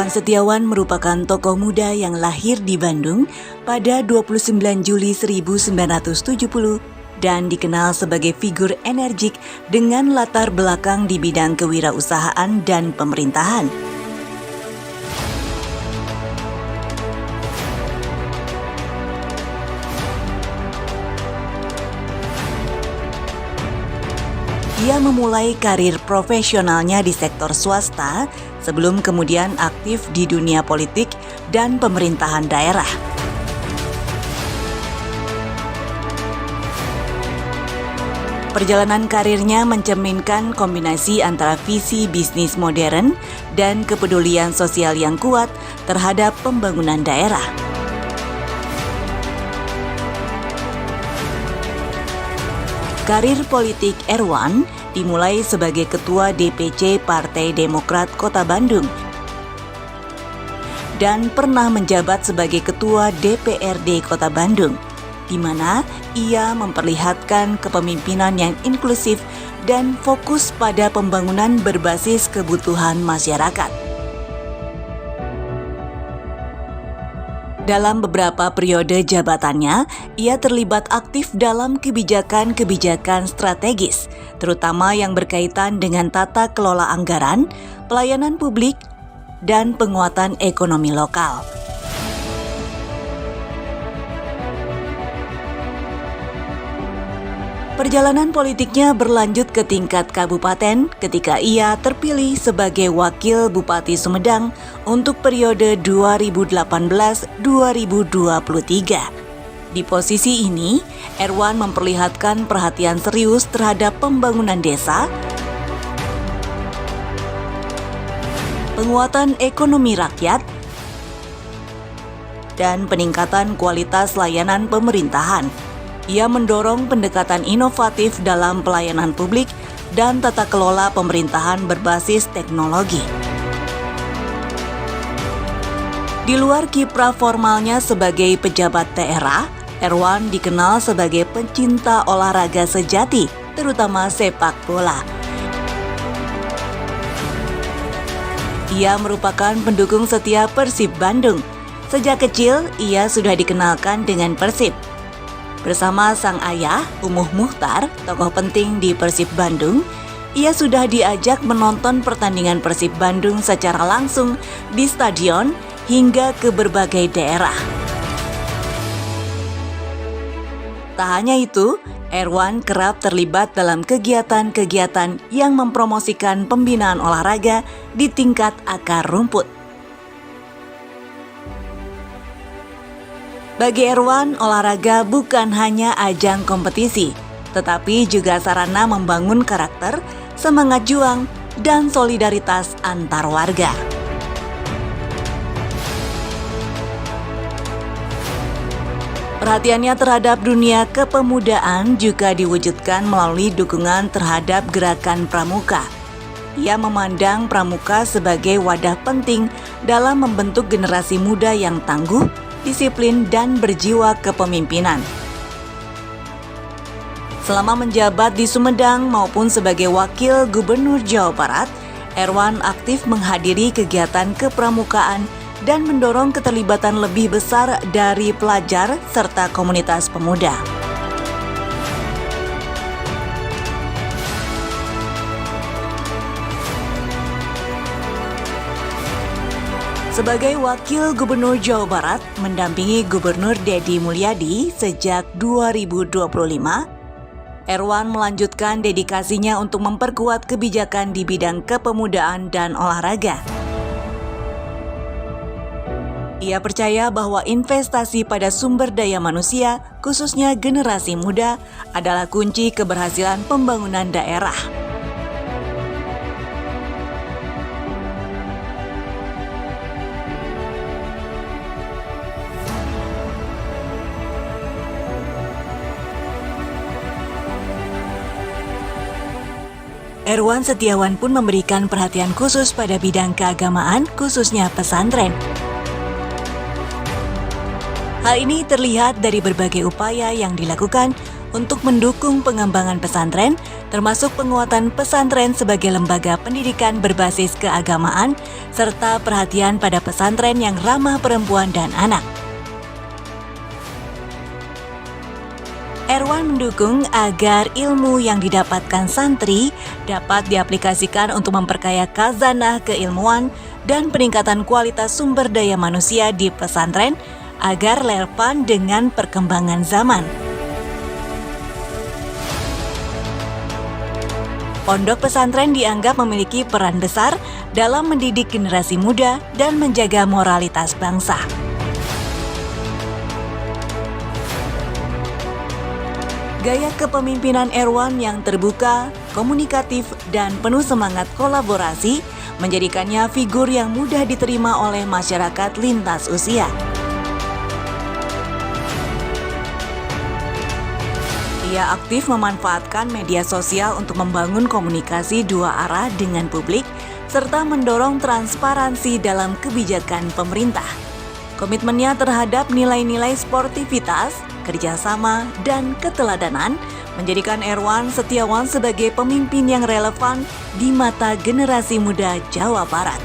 Erwan Setiawan merupakan tokoh muda yang lahir di Bandung pada 29 Juli 1970 dan dikenal sebagai figur energik dengan latar belakang di bidang kewirausahaan dan pemerintahan. Ia memulai karir profesionalnya di sektor swasta sebelum kemudian aktif di dunia politik dan pemerintahan daerah. Perjalanan karirnya mencerminkan kombinasi antara visi bisnis modern dan kepedulian sosial yang kuat terhadap pembangunan daerah. Karir politik Erwan dimulai sebagai Ketua DPC Partai Demokrat Kota Bandung dan pernah menjabat sebagai Ketua DPRD Kota Bandung, di mana ia memperlihatkan kepemimpinan yang inklusif dan fokus pada pembangunan berbasis kebutuhan masyarakat. Dalam beberapa periode jabatannya, ia terlibat aktif dalam kebijakan-kebijakan strategis, terutama yang berkaitan dengan tata kelola anggaran, pelayanan publik, dan penguatan ekonomi lokal. Perjalanan politiknya berlanjut ke tingkat kabupaten ketika ia terpilih sebagai Wakil Bupati Sumedang untuk periode 2018-2023. Di posisi ini, Erwan memperlihatkan perhatian serius terhadap pembangunan desa, penguatan ekonomi rakyat, dan peningkatan kualitas layanan pemerintahan. Ia mendorong pendekatan inovatif dalam pelayanan publik dan tata kelola pemerintahan berbasis teknologi. Di luar kiprah formalnya sebagai pejabat daerah, Erwan dikenal sebagai pencinta olahraga sejati, terutama sepak bola. Ia merupakan pendukung setia Persib Bandung. Sejak kecil, ia sudah dikenalkan dengan Persib. Bersama sang ayah, Umuh Muhtar, tokoh penting di Persib Bandung, ia sudah diajak menonton pertandingan Persib Bandung secara langsung di stadion hingga ke berbagai daerah. Tak hanya itu, Erwan kerap terlibat dalam kegiatan-kegiatan yang mempromosikan pembinaan olahraga di tingkat akar rumput. Bagi Erwan, olahraga bukan hanya ajang kompetisi, tetapi juga sarana membangun karakter, semangat juang, dan solidaritas antar warga. Perhatiannya terhadap dunia kepemudaan juga diwujudkan melalui dukungan terhadap gerakan pramuka. Ia memandang pramuka sebagai wadah penting dalam membentuk generasi muda yang tangguh, disiplin, dan berjiwa kepemimpinan. Selama menjabat di Sumedang maupun sebagai Wakil Gubernur Jawa Barat, Erwan aktif menghadiri kegiatan kepramukaan dan mendorong keterlibatan lebih besar dari pelajar serta komunitas pemuda. Sebagai Wakil Gubernur Jawa Barat, mendampingi Gubernur Deddy Mulyadi sejak 2025, Erwan melanjutkan dedikasinya untuk memperkuat kebijakan di bidang kepemudaan dan olahraga. Ia percaya bahwa investasi pada sumber daya manusia, khususnya generasi muda, adalah kunci keberhasilan pembangunan daerah. Erwan Setiawan pun memberikan perhatian khusus pada bidang keagamaan, khususnya pesantren. Hal ini terlihat dari berbagai upaya yang dilakukan untuk mendukung pengembangan pesantren, termasuk penguatan pesantren sebagai lembaga pendidikan berbasis keagamaan, serta perhatian pada pesantren yang ramah perempuan dan anak. Erwan mendukung agar ilmu yang didapatkan santri dapat diaplikasikan untuk memperkaya khazanah keilmuan dan peningkatan kualitas sumber daya manusia di pesantren agar relevan dengan perkembangan zaman. Pondok pesantren dianggap memiliki peran besar dalam mendidik generasi muda dan menjaga moralitas bangsa. Gaya kepemimpinan Erwan yang terbuka, komunikatif, dan penuh semangat kolaborasi menjadikannya figur yang mudah diterima oleh masyarakat lintas usia. Ia aktif memanfaatkan media sosial untuk membangun komunikasi dua arah dengan publik, serta mendorong transparansi dalam kebijakan pemerintah. Komitmennya terhadap nilai-nilai sportivitas, kerjasama, dan keteladanan menjadikan Erwan Setiawan sebagai pemimpin yang relevan di mata generasi muda Jawa Barat.